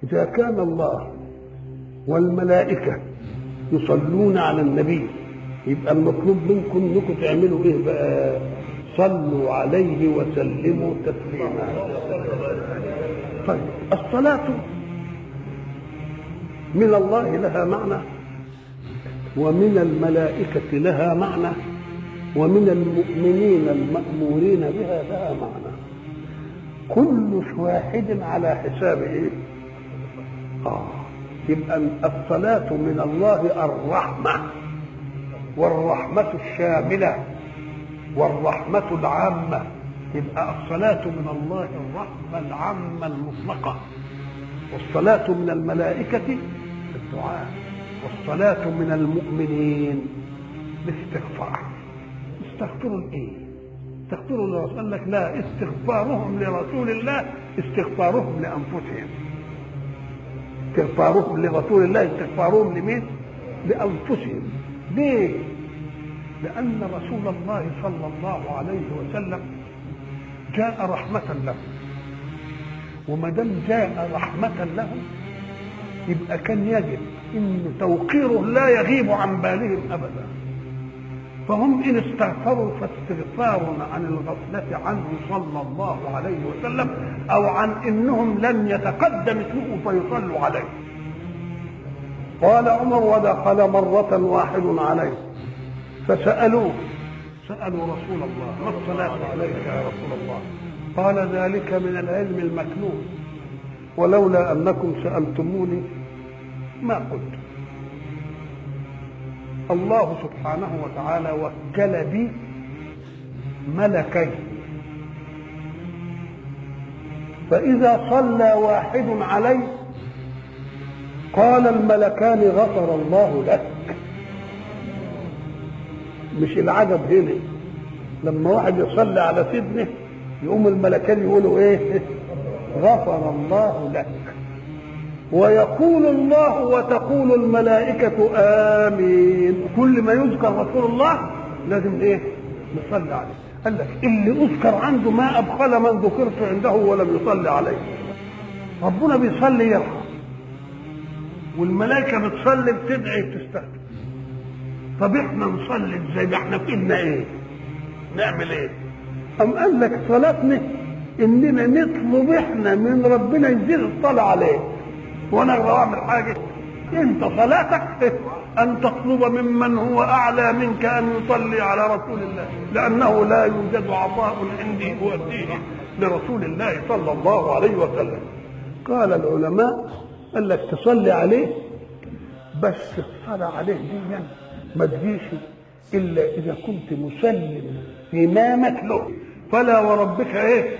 إذا كان الله والملائكة يصلون على النبي يبقى المطلوب منكم انكم تعملوا ايه بقى؟ صلوا عليه وسلموا تسليما. طيب الصلاة من الله لها معنى، ومن الملائكة لها معنى، ومن المؤمنين المأمورين بها لها معنى، كل واحد على حساب ايه؟ يبقى الصلاة من الله الرحمة، والرحمة الشاملة والرحمة العامة. يبقى الصلاة من الله الرحمة العامة المطلقة، والصلاة من الملائكة الدعاء، والصلاة من المؤمنين بالاستغفار. استغفروا الايه؟ استغفروا لرسول الله. لك لا، استغفارهم لرسول الله استغفارهم لأنفسهم. استغفارهم لرسول الله استغفارهم لمين؟ لأنفسهم. ليه؟ لأن رسول الله صلى الله عليه وسلم جاء رحمة له، وما دام جاء رحمة له يبقى كان يجب إن توقيره لا يغيب عن بالهم أبدا. فهم إن استغفروا فاستغفار عن الغفلة عنه صلى الله عليه وسلم، أو عن إنهم لم يتقدم اسمه فيصلوا عليه. قال عمر: ودخل مرة واحد عليه فسألوه، سألوا رسول الله: ما الصلاة عليك يا رسول الله؟ قال: ذلك من العلم المكنون، ولولا أنكم سألتموني ما قلت. الله سبحانه وتعالى وكل بي ملكين، فإذا صلى واحد عليه قال الملكان: غفر الله لك. مش العجب هنا لما واحد يصلي على سيدنا يقوم الملكان يقولوا ايه؟ غفر الله لك. ويقول الله وتقول الملائكة آمين. كل ما يذكر رسول الله لازم ايه؟ نصلي عليه. قال لك اللي اذكر عنده ما ابخل من ذكرت عنده ولم يصلي عليه. ربنا بيصلي يرحم، والملائكة بتصلي بتدعي بتستغفر. طب احنا نصلي ازاي؟ ده احنا في ايدنا ايه؟ نعمل ايه؟ أم قال لك صلاتنا اننا نطلب احنا من ربنا يزيد الصلاة عليه. وانا اعمل حاجة؟ انت صلاتك ان تطلب ممن هو اعلى منك ان يصلي على رسول الله، لانه لا يوجد عطاء عندي يؤديه لرسول الله صلى الله عليه وسلم. قال العلماء قال لك تصلي عليه، بس الصلاة عليه دي ما تجيش الا اذا كنت مسلم امامك له. فلا وربك ايه؟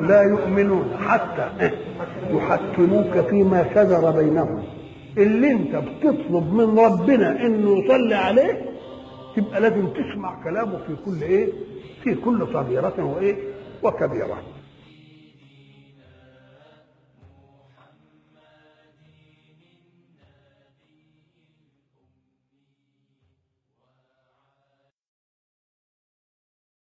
لا يؤمنون حتى يحكموك فيما شجر بينهم. اللي انت بتطلب من ربنا انه يصلي عليه تبقى لازم تسمع كلامه في كل ايه؟ في كل صغيرة وايه؟ وكبيرة.